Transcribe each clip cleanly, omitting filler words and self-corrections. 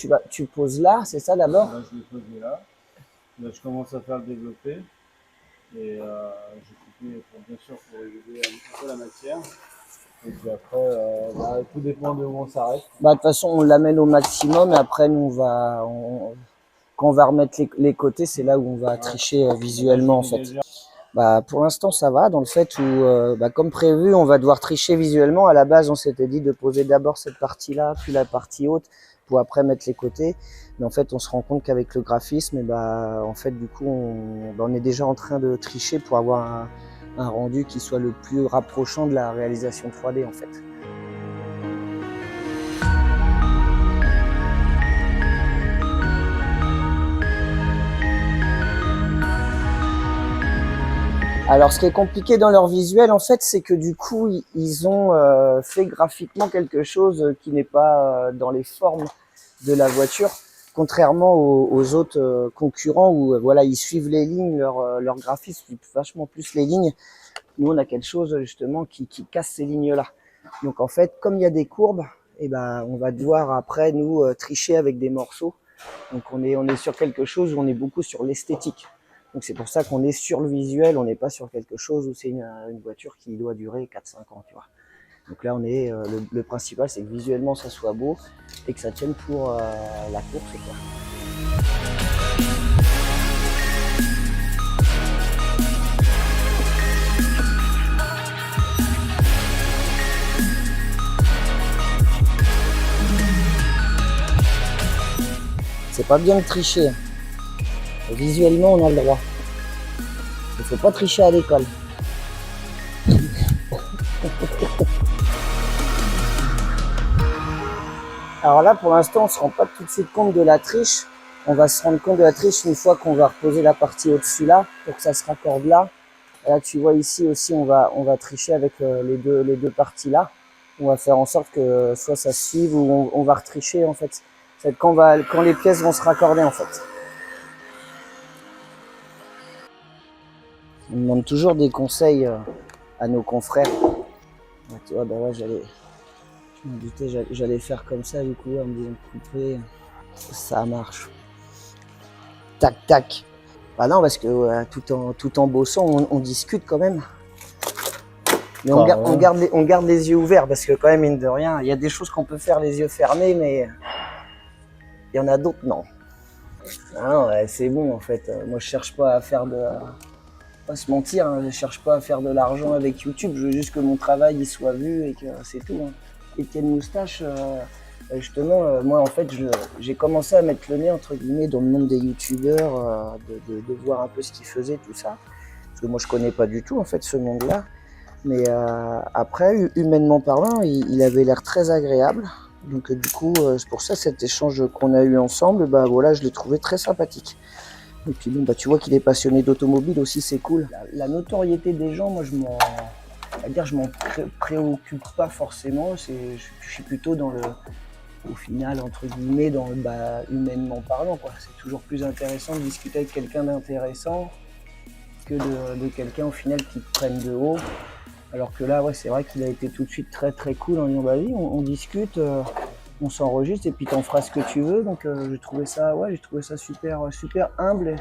Ouais, tu poses là, c'est ça d'abord? Là, je l'ai posé là. Là, je commence à faire le développé. Et j'ai coupé, bien sûr, pour réguler un peu la matière. Et puis après, tout dépend de où on s'arrête. Bah, de toute façon, on l'amène au maximum et après, nous, quand on va remettre les côtés, c'est là où on va tricher visuellement, en fait. Bah, pour l'instant, ça va, dans le fait où, comme prévu, on va devoir tricher visuellement. À la base, on s'était dit de poser d'abord cette partie-là, puis la partie haute, pour après mettre les côtés. Mais en fait, on se rend compte qu'avec le graphisme, et en fait, du coup, on est déjà en train de tricher pour avoir un rendu qui soit le plus rapprochant de la réalisation 3D, en fait. Alors, ce qui est compliqué dans leur visuel, en fait, c'est que du coup, ils ont fait graphiquement quelque chose qui n'est pas dans les formes de la voiture, contrairement aux autres concurrents où voilà, ils suivent les lignes, leur graphisme suit vachement plus les lignes. Nous, on a quelque chose justement qui casse ces lignes-là. Donc, en fait, comme il y a des courbes, on va devoir après nous tricher avec des morceaux. Donc, on est sur quelque chose où on est beaucoup sur l'esthétique. Donc c'est pour ça qu'on est sur le visuel, on n'est pas sur quelque chose où c'est une voiture qui doit durer 4-5 ans, tu vois. Donc là, on est le principal, c'est que visuellement ça soit beau et que ça tienne pour la course, quoi. C'est pas bien de tricher. Visuellement, on a le droit. Il faut pas tricher à l'école. Alors là, pour l'instant, on se rend pas tout de suite compte de la triche. On va se rendre compte de la triche une fois qu'on va reposer la partie au-dessus là, pour que ça se raccorde là. Et là, tu vois ici aussi, on va tricher avec les deux parties là. On va faire en sorte que soit ça se suive ou on va retricher en fait. C'est quand les pièces vont se raccorder en fait. On demande toujours des conseils à nos confrères. Ouais, tu vois, là, je me doutais, j'allais faire comme ça, du coup, en me disant couper, ça marche. Tac, tac. Bah non, parce que tout en bossant, on discute quand même. Mais on garde les yeux ouverts, parce que quand même, mine de rien, il y a des choses qu'on peut faire les yeux fermés, mais il y en a d'autres, non. Ah non, ouais, c'est bon, en fait. Moi, je cherche pas à faire pas se mentir, hein, je cherche pas à faire de l'argent avec YouTube, je veux juste que mon travail il soit vu et que c'est tout. Hein. Etienne Moustache, justement, moi en fait j'ai commencé à mettre le nez entre guillemets dans le monde des youtubeurs, de voir un peu ce qu'ils faisaient, tout ça. Parce que moi je connais pas du tout en fait ce monde-là. Mais après, humainement parlant, il avait l'air très agréable. Donc du coup, c'est pour ça cet échange qu'on a eu ensemble, bah voilà, je l'ai trouvé très sympathique. Et puis bon, bah tu vois qu'il est passionné d'automobile aussi, c'est cool. La notoriété des gens, moi je m'en préoccupe pas forcément. Je suis plutôt dans au final, entre guillemets, dans humainement parlant, quoi. C'est toujours plus intéressant de discuter avec quelqu'un d'intéressant que de quelqu'un au final qui te prenne de haut. Alors que là, ouais, c'est vrai qu'il a été tout de suite très très cool en disant bah oui, on discute. On s'enregistre et puis t'en feras ce que tu veux. Donc j'ai trouvé ça super humble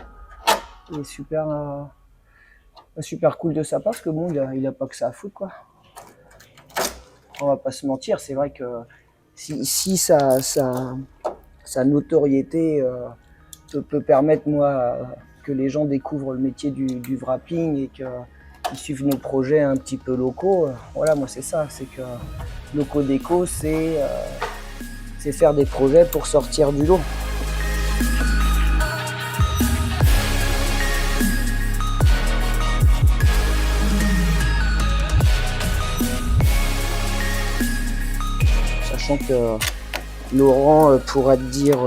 et super cool de sa part, parce que bon, il a pas que ça à foutre, quoi. On va pas se mentir, c'est vrai que si sa notoriété peut permettre, moi, que les gens découvrent le métier du wrapping et que qui suivent nos projets un petit peu locaux. Voilà, moi c'est ça, c'est que Loco Déco, c'est faire des projets pour sortir du lot. Sachant que Laurent pourra te dire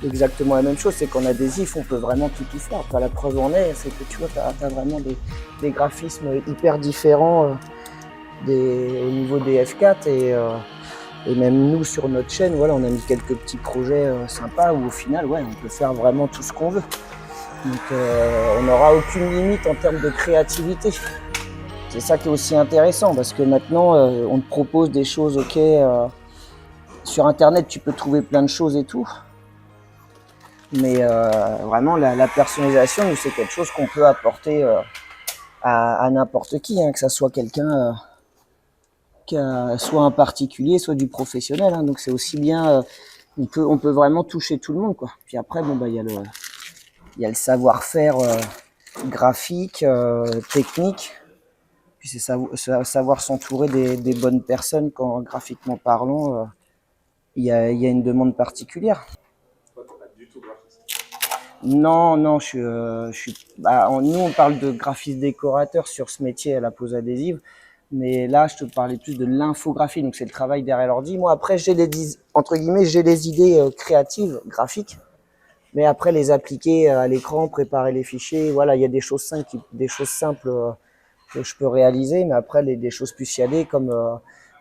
exactement la même chose, c'est qu'en adhésif, on peut vraiment tout faire. Enfin, la preuve en est, c'est que tu vois, tu as vraiment des graphismes hyper différents au niveau des F4 et même nous sur notre chaîne, voilà, on a mis quelques petits projets sympas où au final, ouais, on peut faire vraiment tout ce qu'on veut. Donc on n'aura aucune limite en termes de créativité. C'est ça qui est aussi intéressant parce que maintenant, on te propose des choses, ok, sur Internet, tu peux trouver plein de choses et tout. Mais vraiment, la personnalisation, nous, c'est quelque chose qu'on peut apporter à n'importe qui, hein, que ça soit quelqu'un, soit un particulier, soit du professionnel. Hein. Donc c'est aussi bien, on peut vraiment toucher tout le monde, quoi. Puis après, bon, bah, il y a le savoir-faire graphique, technique. Puis c'est savoir s'entourer des bonnes personnes quand, graphiquement parlant, il y a une demande particulière. Non, nous on parle de graphiste décorateur sur ce métier à la pose adhésive, mais là je te parlais plus de l'infographie, donc c'est le travail derrière l'ordi. Moi après j'ai les idées créatives, graphiques, mais après les appliquer à l'écran, préparer les fichiers, voilà, il y a des choses simples que je peux réaliser, mais après des choses plus chiadées comme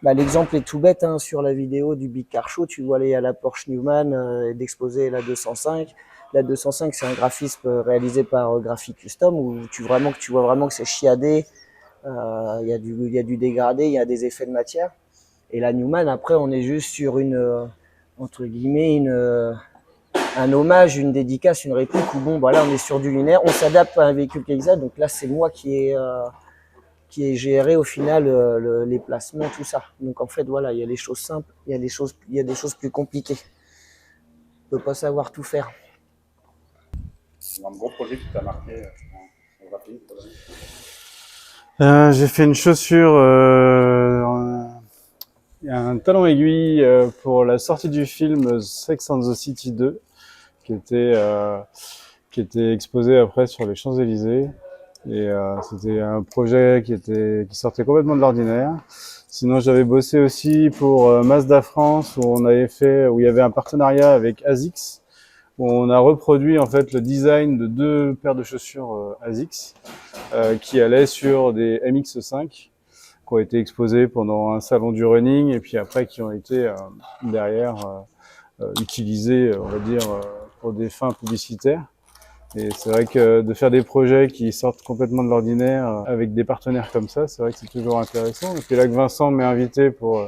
l'exemple est tout bête, hein, sur la vidéo du Big Car Show, tu vois aller à la Porsche Newman d'exposer la 205. La 205, c'est un graphisme réalisé par Graphic Custom où tu vois vraiment que c'est chiadé, il y a du dégradé, il y a des effets de matière. Et la Newman, après, on est juste sur entre guillemets, un hommage, une dédicace, une réplique où bon, voilà, on est sur du linéaire, on s'adapte à un véhicule qui existe. Donc là, c'est moi qui ai géré au final les placements, tout ça. Donc en fait, voilà, il y a les choses simples, il y a des choses plus compliquées. On peut pas savoir tout faire. C'est un gros projet qui t'a marqué en graphisme. J'ai fait une chaussure, un talon aiguille pour la sortie du film Sex and the City 2, qui était exposé après sur les Champs-Élysées. Et c'était un projet qui sortait complètement de l'ordinaire. Sinon, j'avais bossé aussi pour Mazda France, où il y avait un partenariat avec ASICS, où on a reproduit en fait le design de 2 paires de chaussures ASICS qui allaient sur des MX5, qui ont été exposés pendant un salon du running, et puis après qui ont été derrière utilisés, on va dire, pour des fins publicitaires. Et c'est vrai que de faire des projets qui sortent complètement de l'ordinaire avec des partenaires comme ça, c'est vrai que c'est toujours intéressant. Et puis là que Vincent m'est invité pour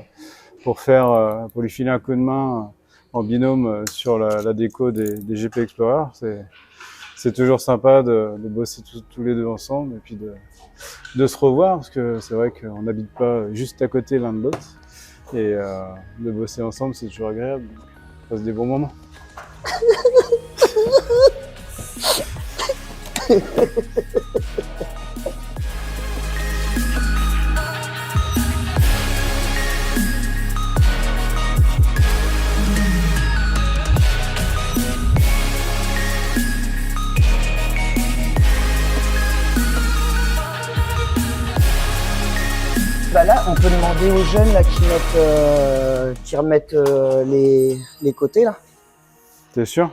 lui filer un coup de main en binôme sur la déco des GP Explorer, c'est toujours sympa de bosser tous les deux ensemble et puis de se revoir, parce que c'est vrai qu'on n'habite pas juste à côté l'un de l'autre, et de bosser ensemble c'est toujours agréable, on passe des bons moments. Bah là, on peut demander aux jeunes là, qui remettent les côtés là. T'es sûr?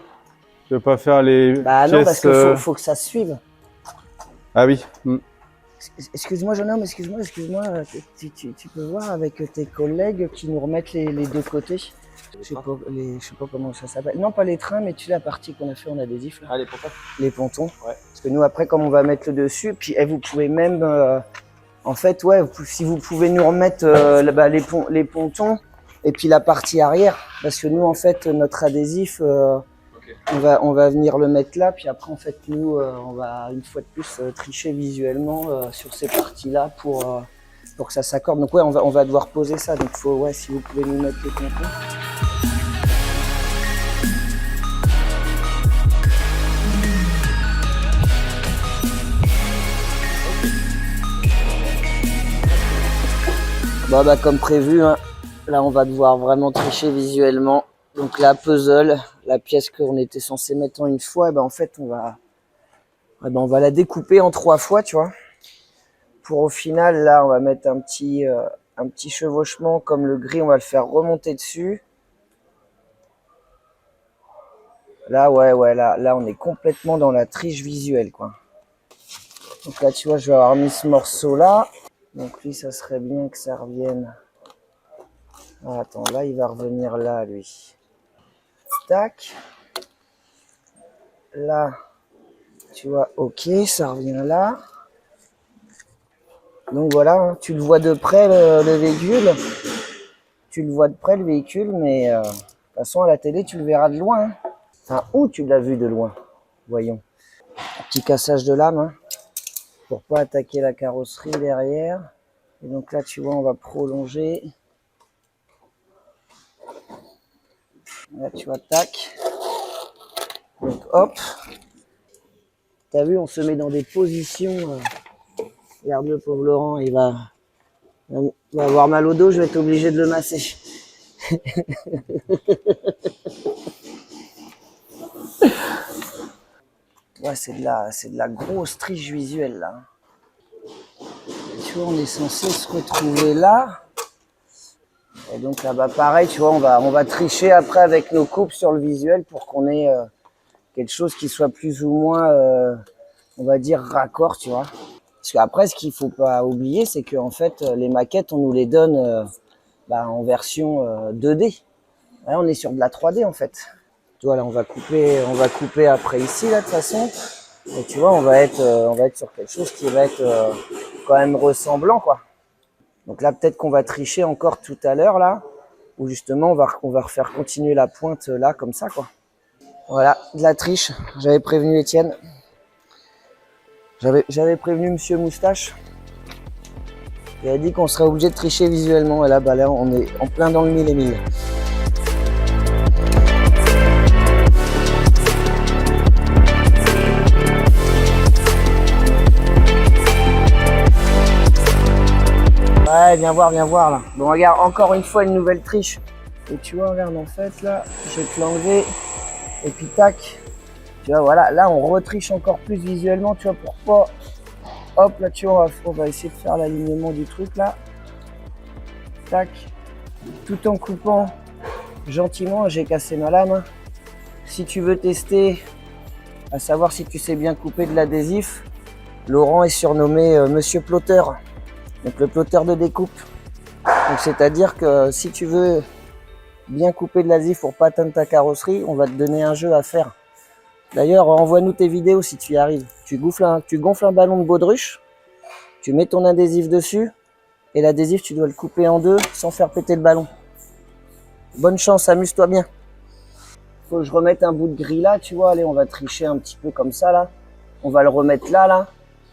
Tu veux pas faire les Bah pièces, non, parce qu'il faut que ça se suive. Ah oui. Excuse-moi, jeune homme, excuse-moi. Tu peux voir avec tes collègues qui nous remettent les 2 côtés. Je sais pas comment ça s'appelle. Non, pas les trains, mais tu sais la partie qu'on a fait en adhésif là. Ah, les pontons. Les pontons. Ouais. Parce que nous après, comme on va mettre le dessus, puis vous pouvez même, en fait, ouais, si vous pouvez nous remettre les pontons et puis la partie arrière, parce que nous en fait notre adhésif. On va venir le mettre là, puis après en fait nous on va une fois de plus tricher visuellement sur ces parties-là pour que ça s'accorde. Donc ouais, on va devoir poser ça. Donc si vous pouvez nous mettre les pontons. Bon bah comme prévu, hein, là on va devoir vraiment tricher visuellement. Donc la puzzle, la pièce qu'on était censé mettre en une fois, en fait on va la découper en 3 fois, tu vois. Pour au final, là on va mettre un petit chevauchement comme le gris, on va le faire remonter dessus. Là ouais, là on est complètement dans la triche visuelle, quoi. Donc là tu vois, je vais avoir mis ce morceau là. Donc lui ça serait bien que ça revienne. Ah, attends, là il va revenir là lui. Tac. Là, tu vois, ok, ça revient là. Donc voilà, hein, tu le vois de près le véhicule. Tu le vois de près le véhicule, mais de toute façon à la télé tu le verras de loin. Hein. Enfin, où tu l'as vu de loin? Voyons. Un petit cassage de lame, hein, pour pas attaquer la carrosserie derrière. Et donc là, tu vois, on va prolonger. Là, tu vois, tac. Donc hop. T'as vu, on se met dans des positions. Regarde le pauvre Laurent, il va avoir mal au dos, je vais être obligé de le masser. Ouais, c'est de la grosse triche visuelle là. Et tu vois, on est censé se retrouver là. Et donc là-bas, pareil, tu vois, on va tricher après avec nos coupes sur le visuel pour qu'on ait quelque chose qui soit plus ou moins, on va dire, raccord, tu vois. Parce qu'après, ce qu'il faut pas oublier, c'est qu'en fait, les maquettes, on nous les donne en version 2D. Là, on est sur de la 3D en fait. Tu vois, là, on va couper après ici, là, de toute façon. Et tu vois, on va être sur quelque chose qui va être quand même ressemblant, quoi. Donc là, peut-être qu'on va tricher encore tout à l'heure, là, où justement, on va refaire continuer la pointe là, comme ça, quoi. Voilà, de la triche. J'avais prévenu Étienne. J'avais prévenu Monsieur Moustache. Il a dit qu'on serait obligé de tricher visuellement. Et là, là, on est en plein dans le mille et mille. Ouais, viens voir là. Bon, regarde, encore une fois, une nouvelle triche. Et tu vois, regarde, en fait, là, je vais te l'enlever. Et puis, tac. Tu vois, voilà, là, on retriche encore plus visuellement, tu vois, pour pas... Hop, là, tu vois, on va essayer de faire l'alignement du truc, là. Tac. Tout en coupant gentiment, j'ai cassé ma lame. Si tu veux tester, à savoir si tu sais bien couper de l'adhésif, Laurent est surnommé Monsieur Plotter. Donc, le plotter de découpe. Donc, c'est-à-dire que si tu veux bien couper de l'adhésif pour pas atteindre ta carrosserie, on va te donner un jeu à faire. D'ailleurs, envoie-nous tes vidéos si tu y arrives. Tu gonfles un ballon de baudruche, tu mets ton adhésif dessus, et l'adhésif, tu dois le couper en deux sans faire péter le ballon. Bonne chance, amuse-toi bien. Faut que je remette un bout de gris là, tu vois. Allez, on va tricher un petit peu comme ça, là. On va le remettre là, là.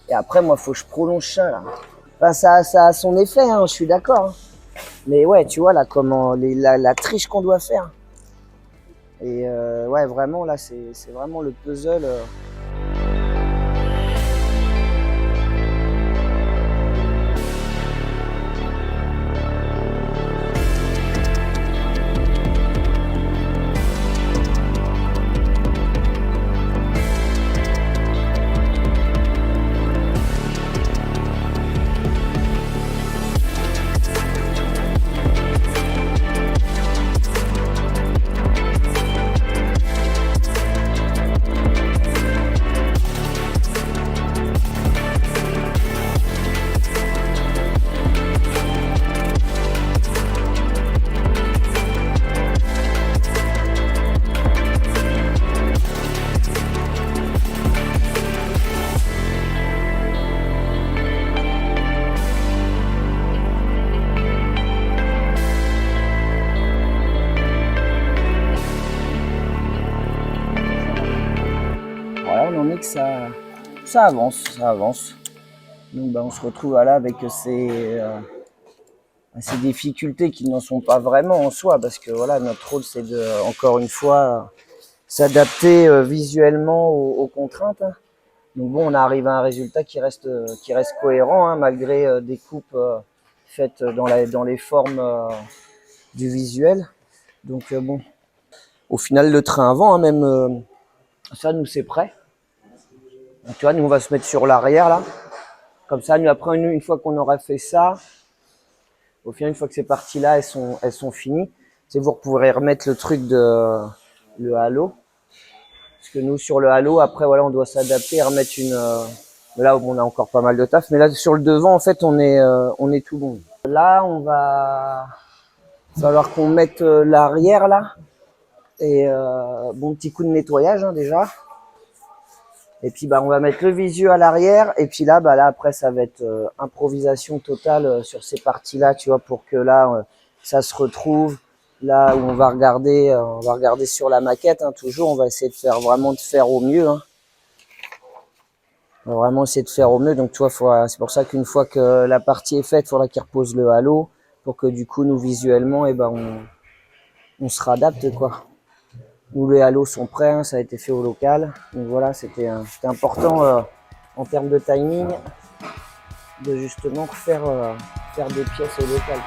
Et après, moi, faut que je prolonge ça, là. Enfin, ça a son effet, hein, je suis d'accord. Hein. Mais ouais, tu vois, là, comment la triche qu'on doit faire. Et ouais, vraiment, là, c'est vraiment le puzzle. Voilà, on en est que ça avance. Donc, on se retrouve là avec ces difficultés qui n'en sont pas vraiment en soi, parce que voilà, notre rôle, c'est de, encore une fois, s'adapter visuellement aux contraintes. Hein. Donc bon, on arrive à un résultat qui reste cohérent, hein, malgré des coupes faite dans les formes du visuel. Donc bon, au final le train avant, hein, même ça nous c'est prêt. Donc, tu vois, nous on va se mettre sur l'arrière là. Comme ça, nous après une fois qu'on aura fait ça, au final une fois que ces parties là elles sont finies, c'est vous pourrez remettre le truc de le halo. Parce que nous sur le halo après voilà on doit s'adapter et remettre une là on a encore pas mal de taf, mais là sur le devant en fait on est tout bon. Là on va falloir qu'on mette l'arrière là et bon petit coup de nettoyage hein, déjà. Et puis bah on va mettre le visu à l'arrière et puis là bah là après ça va être improvisation totale sur ces parties là tu vois pour que là ça se retrouve là où on va regarder sur la maquette hein, toujours on va essayer de faire vraiment de faire au mieux hein. On va vraiment essayer de faire au mieux donc tu vois c'est pour ça qu'une fois que la partie est faite il faudra qu'il repose le halo pour que du coup nous visuellement et ben on se réadapte quoi. Nous les halos sont prêts, hein, ça a été fait au local. Donc voilà, c'était important en termes de timing de justement faire des pièces au local.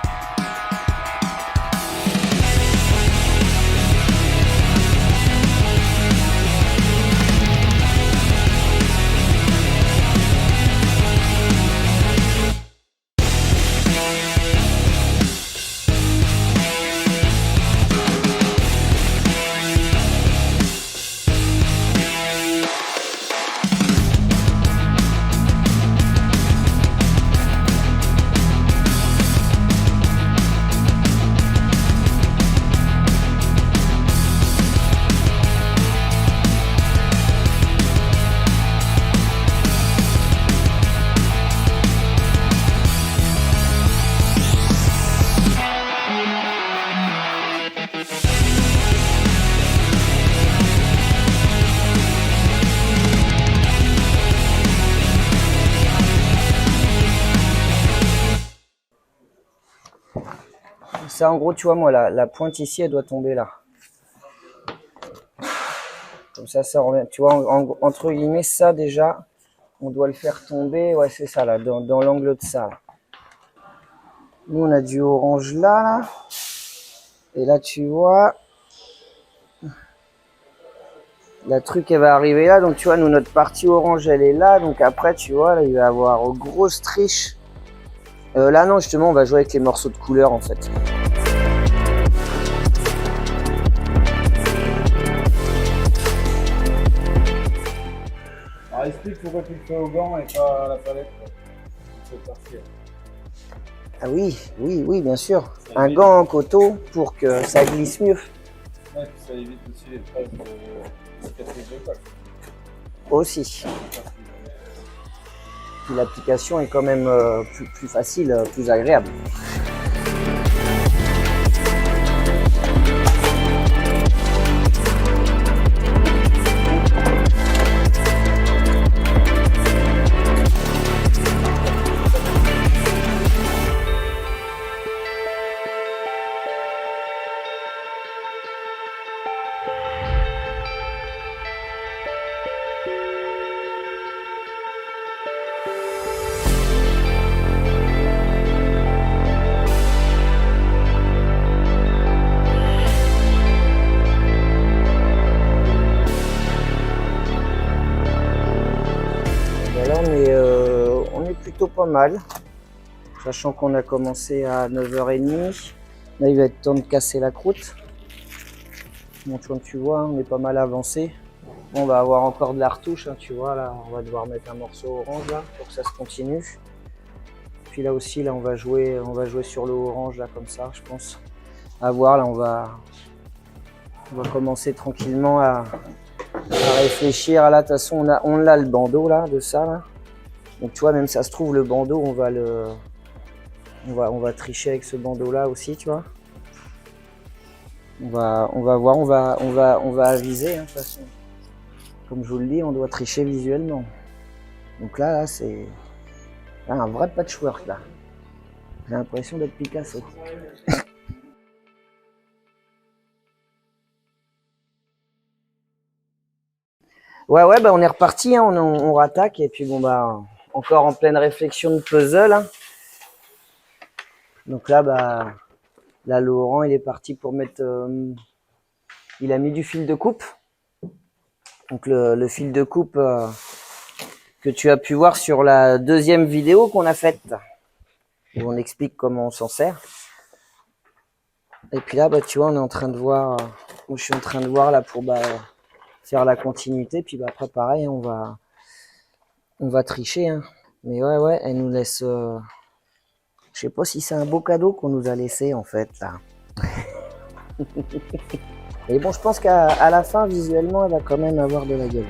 Ça en gros tu vois moi la pointe ici elle doit tomber là. Comme ça revient. Tu vois entre guillemets ça déjà on doit le faire tomber. Ouais c'est ça là dans l'angle de ça. Là. Nous on a du orange là. Et là tu vois la truc elle va arriver là donc tu vois nous notre partie orange elle est là donc après tu vois là il va y avoir une grosse triche. Là non justement on va jouer avec les morceaux de couleur en fait. Alors explique pourquoi tu le fais au gant et pas à la palette. Cette partie. Ah oui bien sûr. Un gant en coton pour que ça glisse mieux. Ouais, puis ça évite aussi les traces de cicatrices de colle. Aussi. Puis l'application est quand même plus facile, plus agréable. On est plutôt pas mal, sachant qu'on a commencé à 9h30. Là, il va être temps de casser la croûte. Donc, comme tu vois, on est pas mal avancé. Bon, on va avoir encore de la retouche, hein, tu vois. Là, on va devoir mettre un morceau orange là pour que ça se continue. Puis là aussi, là, on va jouer sur le orange là comme ça, je pense. À voir, là, on va commencer tranquillement à réfléchir. Là, de toute façon, on a le bandeau là de ça là. Donc tu vois, même ça se trouve le bandeau, on va tricher avec ce bandeau là aussi, tu vois. On va voir, on va aviser hein, de toute façon. Comme je vous le dis, on doit tricher visuellement. Donc là c'est un vrai patchwork là. J'ai l'impression d'être Picasso. Ouais, bah on est reparti, hein, on rattaque et puis bon bah encore en pleine réflexion de puzzle. Hein. Donc là, bah, là, Laurent, il est parti pour mettre... il a mis du fil de coupe. Donc le fil de coupe que tu as pu voir sur la deuxième vidéo qu'on a faite, où on explique comment on s'en sert. Et puis là, bah, tu vois, on est en train de voir... moi, je suis en train de voir là pour faire la continuité. Puis bah, après, pareil, on va tricher. Hein. Mais ouais, elle nous laisse... je sais pas si c'est un beau cadeau qu'on nous a laissé, en fait, là. Et bon, je pense qu'à la fin, visuellement, elle va quand même avoir de la gueule.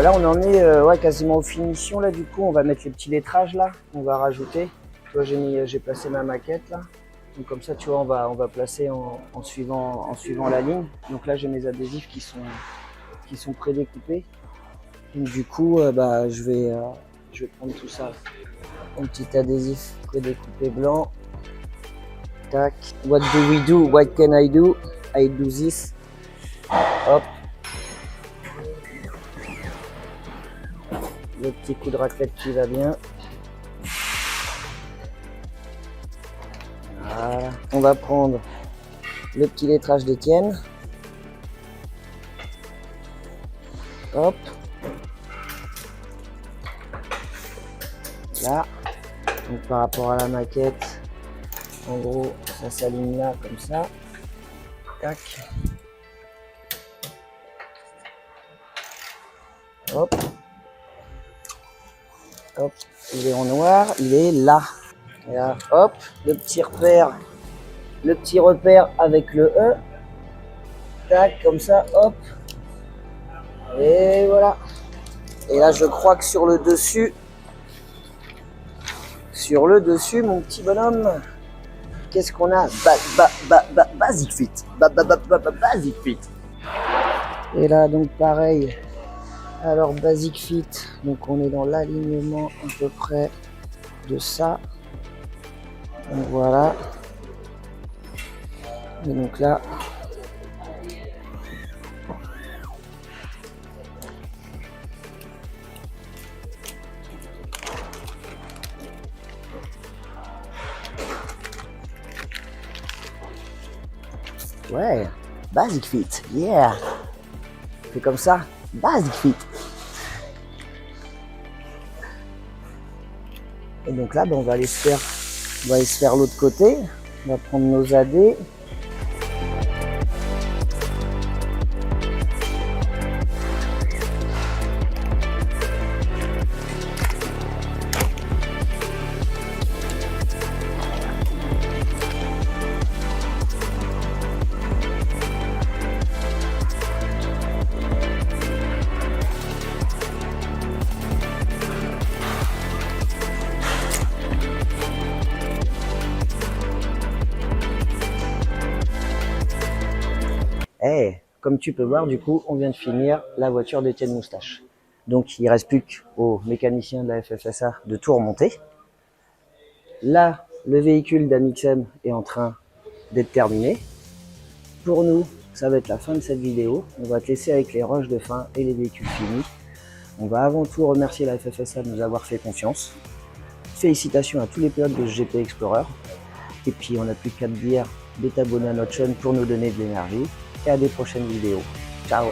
Là, on en est ouais, quasiment aux finitions. Là, du coup, on va mettre les petits lettrages là. On va rajouter. Tu vois, j'ai placé ma maquette là. Donc comme ça, tu vois, on va placer en suivant la ligne. Donc là, j'ai mes adhésifs qui sont prédécoupés. Donc du coup, bah, je vais prendre tout ça. Un petit adhésif prédécoupé blanc. Tac. What do we do? What can I do? I do this. Hop. Le petit coup de raclette qui va bien. Voilà. On va prendre le petit lettrage d'Étienne. Hop. Là. Donc par rapport à la maquette, en gros, ça s'aligne là comme ça. Tac. Hop. Hop, il est en noir, il est là. Et là, hop, le petit repère avec le E. Tac, comme ça, hop. Et voilà. Et là, je crois que sur le dessus, mon petit bonhomme, qu'est-ce qu'on a? Basic Fit. Basic Fit. Et là, donc pareil. Alors Basic Fit, donc on est dans l'alignement à peu près de ça. Donc voilà. Et donc là, ouais, Basic Fit, yeah. C'est comme ça, Basic Fit. Et donc là, ben, on va aller se faire l'autre côté. On va prendre nos AD. Et comme tu peux voir, du coup, on vient de finir la voiture d'Étienne Moustache. Donc, il ne reste plus qu'aux mécaniciens de la FFSA de tout remonter. Là, Le véhicule d'Amixem est en train d'être terminé. Pour nous, ça va être la fin de cette vidéo. On va te laisser avec les rushs de fin et les véhicules finis. On va avant tout remercier la FFSA de nous avoir fait confiance. Félicitations à tous les pilotes de GP Explorer. Et puis on n'a plus qu'à te dire de t'abonner à notre chaîne pour nous donner de l'énergie. Et à des prochaines vidéos. Ciao!